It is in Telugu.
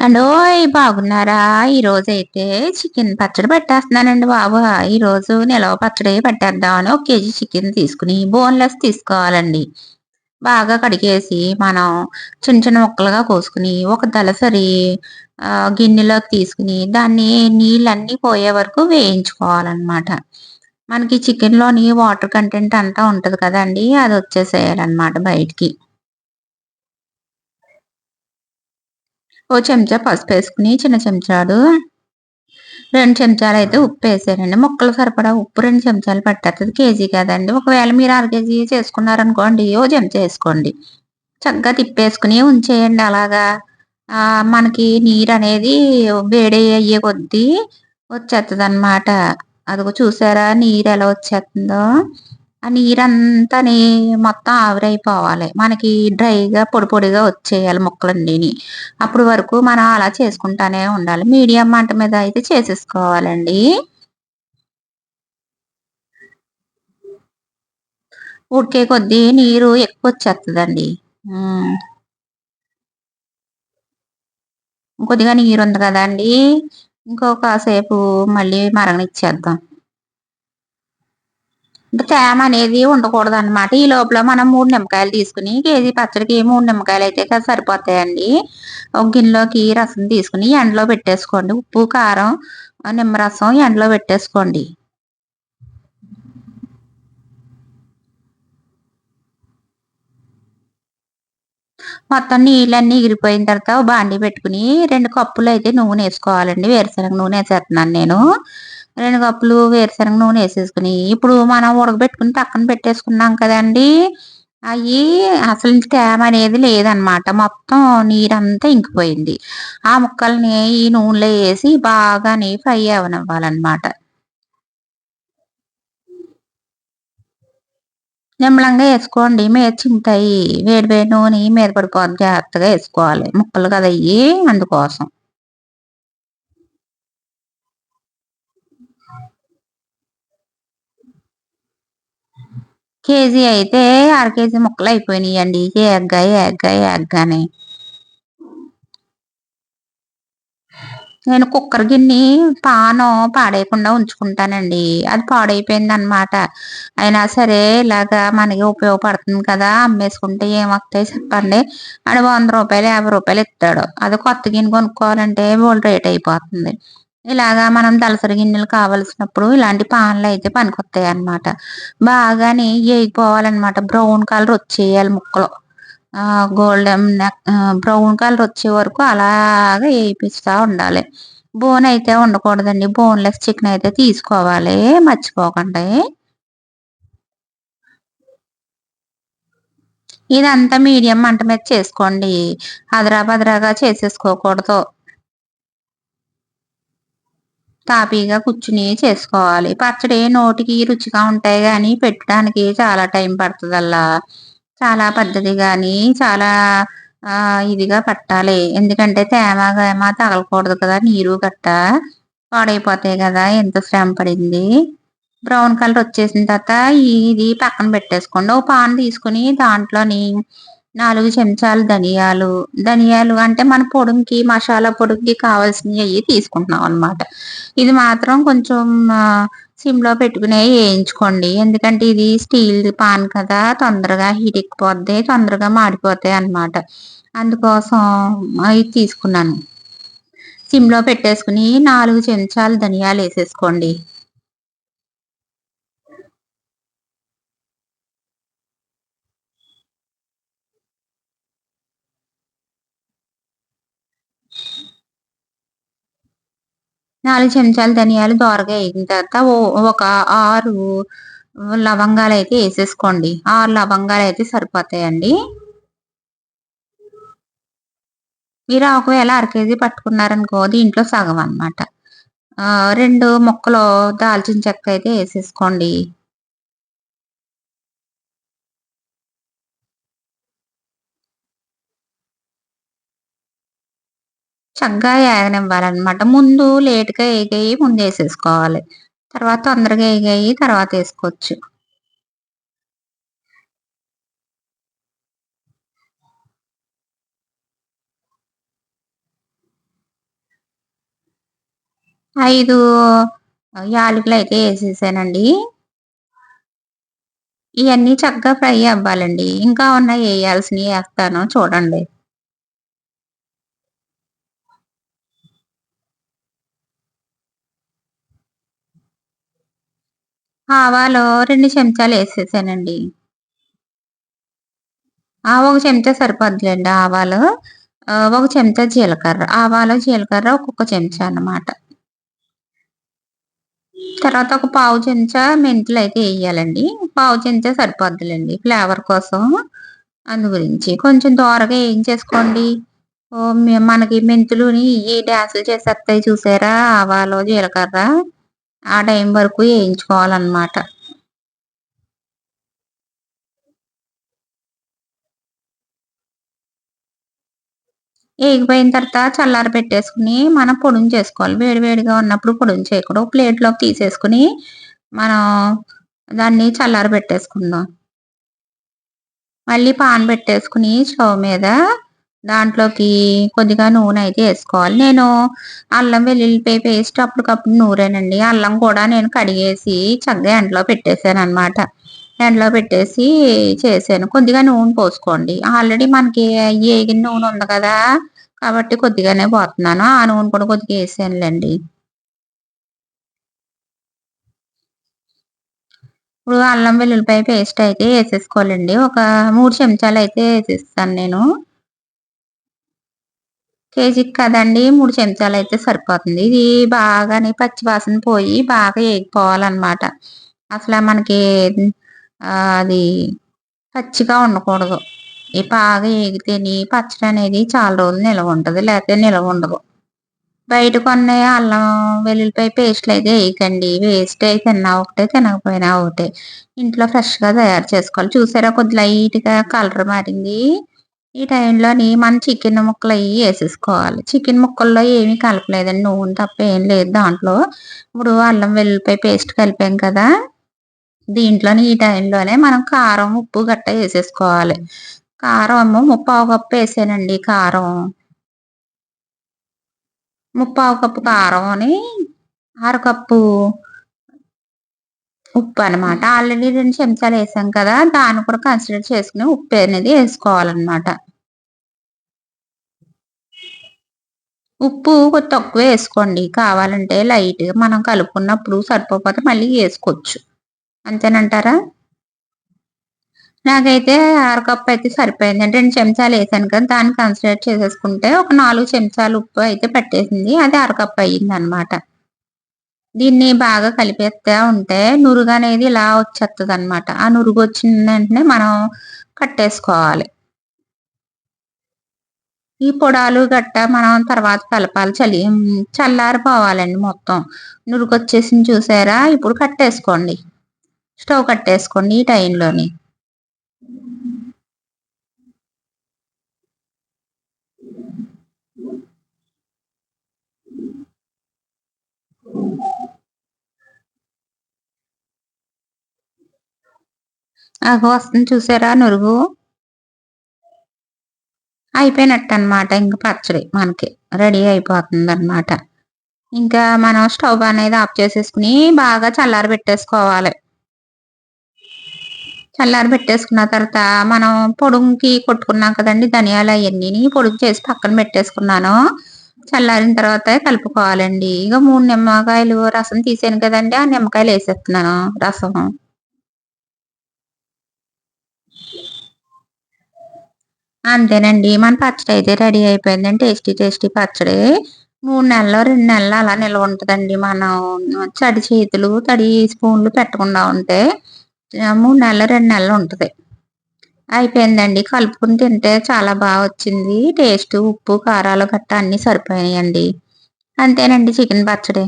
అండోయ్ బాగున్నారా? ఈరోజైతే చికెన్ పచ్చడి పెట్టేస్తున్నానండి బాబు. ఈరోజు నిలవ పచ్చడి పెట్టేద్దామని ఒక కేజీ చికెన్ తీసుకుని బోన్లెస్ తీసుకోవాలండి. బాగా కడిగేసి మనం చిన్న చిన్న ముక్కలుగా కోసుకుని ఒక దళసరి గిన్నెలోకి తీసుకుని దాన్ని నీళ్ళన్నీ పోయే వరకు వేయించుకోవాలన్నమాట. మనకి చికెన్లోని వాటర్ కంటెంట్ అంతా ఉంటుంది కదండి, అది వచ్చేసేయాలన్నమాట బయటికి. ఓ చెంచా పసుపు వేసుకుని చిన్న చెంచాడు 2 చెంచాలయితే ఉప్పేసానండి. ముక్కలు సరిపడా ఉప్పు 2 చెంచాలు పట్టేత్తది. కేజీ కదండీ! ఒకవేళ మీరు అర కేజీ చేసుకున్నారనుకోండి, ఓ చెంచా ఏసుకోండి. చక్కగా తిప్పేసుకుని ఉంచేయండి అలాగా. మనకి నీరనేది వేడి అయ్యే కొద్దీ వచ్చేత్తదనమాట. అదిగో చూసారా నీరెలా వచ్చేత్తందో? ఆ నీరంతాని మొత్తం ఆవిరైపోవాలి. మనకి డ్రైగా పొడి పొడిగా వచ్చేయాలి ముక్కలన్నీని. అప్పుడు వరకు మనం అలా చేసుకుంటానే ఉండాలి. మీడియం మంట మీద అయితే చేసేసుకోవాలండి. ఉడికే కొద్దీ నీరు ఎక్కువొచ్చేత్తదండి. హ్మ్. కొద్దిగా నీరుంది గదండీ! ఇంకో కాసేపు మళ్ళీ మరగనిచ్చేద్దాం. అంటే తేమ అనేది ఉండకూడదనమాట. ఈ లోపల మనం 3 నిమ్మకాయలు తీసుకొని కేజీ పచ్చడికి 3 నిమ్మకాయలయితే సరిపోతాయండి. ఒక గిన్నెలోకి రసం తీసుకొని ఎండలో పెట్టేసుకోండి. ఉప్పు, కారం, నిమ్మరసం ఎండలో పెట్టేసుకోండి. మొత్తం నీళ్ళన్నీ ఎగిరిపోయిన తర్వాత ఓ బాండీ పెట్టుకొని 2 కప్పులయితే నూనేసుకోవాలండి. వేరుశనగ నూనెసేత్తన్నాను నేను. 2 కప్పులు వేరుశనగ నూనెసేసుకొని, ఇప్పుడు మనం ఉడకబెట్టుకొని పక్కన పెట్టేసుకున్నాం కదండీ! అయ్యి అసలు తేమ అనేది లేదనమాట. మొత్తం నీరంతా ఇంకిపోయింది. ఆ ముక్కల్ని ఈ నూనెలో ఏసి బాగాని ఫ్రై అవ్వనివ్వాలనమాట. నిమ్మళంగా ఏసుకోండి. మీద చింగుతాయి. వేడి వేడి నూనె మీద పడిపోద్ది. జాగ్రత్తగా ఏసుకోవాలి. ముక్కలు కదయ్యి అందుకోసం. కేజీ అయితే అర కేజీ ముక్కలయిపోయినియండి. ఏగ్గాయి, ఏగ్గాయి, ఏగ్గానే. నేను కుక్కర్ గిన్ని పాను పాడేయకుండా ఉంచుకుంటానండి. అది పాడైపోయిందనమాట. అయినా సరే ఇలాగా మనకి ఉపయోగపడుతుంది కదా! అమ్మేసుకుంటే ఏమొత్తాయి చెప్పండి. ఆడు రూ. 100, రూ. 50 ఇత్తాడు. అదే కొత్త గిన్నె కొనుక్కోవాలంటే బోలెడు రేట్ అయిపోతుంది. ఇలాగా మనం దళసరి గిన్నెలు కావాల్సినప్పుడు ఇలాంటి పాన్లయితే పనికొత్తాయన్నమాట. బాగాని ఏగిపోవాలన్నమాట. బ్రౌన్ కలర్ వచ్చేయాలి ముక్కలు. బ్రౌన్ కలర్ వచ్చే వరకు అలాగా ఏపిస్తా ఉండాలి. బోన్ అయితే ఉండకూడదండి. బోన్‌లెస్ చికెన్ అయితే తీసుకోవాలి మర్చిపోకండి. ఇదంతా మీడియం మంట మీద చేసుకోండి. అదరాబదరాగా చేసేసుకోకూడదు. తాపీగా కూర్చుని చేసుకోవాలి. పచ్చడి నోటికి రుచిగా ఉంటాయి గానీ, పెట్టడానికి చాలా టైం పడతదల్లా. చాలా పద్ధతిగాని, చాలా ఇదిగా పెట్టాలి. ఎందుకంటే తేమ, గేమ తగలకూడదు కదా! నీరు గట్టా పాడైపోతాయి గదా! ఎంత శ్రమ పడింది. బ్రౌన్ కలర్ వచ్చేసిన తర్వాత ఇది పక్కన పెట్టేసుకోండి. ఓ పాన్ తీసుకొని దాంట్లోని 4 చెంచాలు ధనియాలు, ధనియాలు అంటే మన పొడుంకి, మసాలా పొడికి కావాల్సినయి తీసుకుంటున్నాం అనమాట. ఇది మాత్రం కొంచెం సిమ్‌లో పెట్టుకునే ఏయించుకోండి. ఎందుకంటే ఇది స్టీల్ పాన్ కదా! తొందరగా హీట్ ఎక్కిపోద్ది. తొందరగా మాడిపోతాయన్నమాట. అందుకోసం ఇది తీసుకున్నాను. సిమ్‌లో పెట్టేసుకొని 4 చెంచాలు ధనియాలేసేసుకోండి. 4 చెంచాలు ధనియాలు దోరగా ఏగిన తర్వాత ఒక 6 లవంగాలైతే ఏసేసుకోండి. 6 లవంగాలైతే సరిపోతాయండి. మీరు ఒకవేళ అర కేజీ పట్టుకున్నారనుకో దీంట్లో సగం అనమాట. 2 ముక్కలు దాల్చిన చెక్క అయితే ఏసేసుకోండి. చక్కగా ఏగనివ్వాలనమాట. ముందు లేట్‌గా ఏగాయి ముందేసేసుకోవాలి. తర్వాత తొందరగా ఏగాయి తర్వాతేసుకోవచ్చు. 5 యాలకులైతే ఏసేసానండి. ఇయన్నీ చక్కగా ఫ్రై అవ్వాలండి. ఇంకా ఉన్నాయి ఏయాల్సినయి ఏస్తాను చూడండి. ఆవాలు 2 చెంచాలేసేసానండి. ఒక చెంచా సరిపోద్దిలెండి ఆవాలు. ఒక చెంచా జీలకర్ర. ఆవాలు, జీలకర్ర ఒక్కొక్క చెంచా అన్నమాట. తర్వాత ఒక పావు చెంచా మెంతులైతే ఎయ్యాలండి. పావు చెంచా సరిపోద్దిలెండి ఫ్లేవర్ కోసం. అందు గురించి. కొంచెం దోరగా ఏయించేసుకోండి. మనకి మెంతులుని ఇయి డాన్సులు చేసేత్తాయి చూసారా? ఆవాలు, జీలకర్ర ఆ టైం వరకు ఏయించుకోవాలనమాట. ఏగిపోయిన తర్వాత చల్లారబెట్టేసుకొని మనం పొడుం చేసుకోవాలి. వేడి వేడిగా ఉన్నప్పుడు పొడుం చేయకూడదు. ప్లేట్‌లోకి తీసేసుకొని మనం దాన్ని చల్లారబెట్టేసుకుందాం. మళ్ళీ పాన్ పెట్టేసుకొని స్టవ్ మీద దాంట్లోకి కొద్దిగా నూనెయితే ఏసుకోవాలి. నేను అల్లం వెల్లుల్లిపాయ పేస్ట్ అప్పటికప్పుడు నూరానండి. అల్లం కూడా నేను కడిగేసి చక్కగా ఎండలో పెట్టేసాననమాట. ఎండలో పెట్టేసి చేశాను. కొద్దిగా నూనె పోసుకోండి. ఆల్రెడీ మనకి ఏగిన నూనె ఉంది కదా! కాబట్టి కొద్దిగానే పోతున్నాను. ఆ నూనె కూడా కొద్దిగా ఏసానులెండి. ఇప్పుడు అల్లం వెల్లుల్లిపాయ పేస్ట్ అయితే ఏసేసుకోవాలండి. ఒక 3 చెంచాలైతే ఏసేస్తాను నేను. కేజీకి కదండీ 3 చెంచాలైతే సరిపోతుంది. ఇది బాగానే పచ్చి వాసన పోయి బాగా ఏగిపోవాలనమాట. అసల మనకి అది పచ్చిగా ఉండకూడదు. బాగా ఏగితేని పచ్చడనేది చాలా రోజులు నిలవుంటది. లేతే నిలవుండదు. బయట కొన్న అల్లం వెల్లుల్లిపాయ పేస్ట్‌లయితే ఎయకండి. వేస్టే తిన్నా ఒకటే, తినకపోయినా ఒకటే. ఇంట్లో ఫ్రెష్‌గా తయారు చేసుకోవాలి. చూసారా కొద్ది లైట్‌గా కలర్ మారింది. ఈ టైంలోని మనం చికెన్ ముక్కలయ్యి ఏసేసుకోవాలి. చికెన్ ముక్కల్లో ఏమీ కలపలేదండి. నూనె తప్ప ఏం లేదు దాంట్లో. ఇప్పుడు అల్లం వెల్లుల్లిపాయ పేస్ట్ కలిపాం కదా! దీంట్లోని ఈ టైంలోనే మనం కారం, ఉప్పు గట్టా ఏసేసుకోవాలి. కారం ఏమో ముప్పావు కప్పు ఏసానండి కారం. ముప్పావు కప్పు కారంని, అరకప్పు ఉప్పనమాట. ఆల్రెడీ 2 చెంచాలేసాం కదా! దాన్ని కూడా కన్సిడర్ చేసుకొని ఉప్పనేది ఏసుకోవాలనమాట. ఉప్పు కొద్ది తక్కువే ఏసుకోండి. కావాలంటే లైట్‌గా మనం కలుపుకున్నప్పుడు సరిపోకపోతే మళ్ళీ ఏసుకోవచ్చు. అంతేనంటారా? నాకైతే అరకప్పయితే సరిపోయిందండి. 2 చెంచాలేసాను కదా! దాన్ని కన్సిడర్ చేసేసుకుంటే ఒక 4 చెంచాలు ఉప్పు అయితే పట్టేసింది. అది అరకప్పు అయిందనమాట. దీన్ని బాగా కలిపేత్తా ఉంటే నురుగనేది ఇలా వచ్చేత్తదనమాట. ఆ నురుగొచ్చిన వెంటనే మనం కట్టేసుకోవాలి. ఈ పొడాలు గట్టా మనం తర్వాత కలపాలి. చల్లారిపోవాలండి మొత్తం. నురుగొచ్చేసింది చూసారా? ఇప్పుడు కట్టేసుకోండి. స్టవ్ కట్టేసుకోండి ఈ టైంలోని. అగో వస్తుంది చూసారా నురుగు? అయిపోయినట్టనమాట ఇంక పచ్చడి మనకి. రెడీ అయిపోతుందనమాట. ఇంకా మనం స్టవ్ అనేది ఆఫ్ చేసేసుకొని బాగా చల్లారబెట్టేసుకోవాలి. చల్లారబెట్టేసుకున్న తర్వాత మనం పొడుంకి కొట్టుకున్నాం కదండీ ధనియాలయన్నీని పొడుగు చేసి పక్కన పెట్టేసుకున్నాను. చల్లారిన తర్వాత కలుపుకోవాలండి. ఇగ 3 నిమ్మకాయలు రసం తీసాను కదండీ! ఆ నిమ్మకాయలేసేస్తున్నాను రసం. అంతేనండి. మన పచ్చడయితే రెడీ అయిపోయిందండి. టేస్టీ టేస్టీ పచ్చడి. 3 నెలల్లో, 2 నెలలు అలా నిలవుంటదండి. మనం తడి చేతులు, తడి స్పూన్లు పెట్టకుండా ఉంటే 3 నెలలు, 2 నెలలు ఉంటది. అయిపోయిందండి. కలుపుకొని తింటే చాలా వచ్చింది. టేస్టు, ఉప్పు, కారాలు గట్టా అన్నీ సరిపోయాయండి. అంతేనండి చికెన్ పచ్చడి.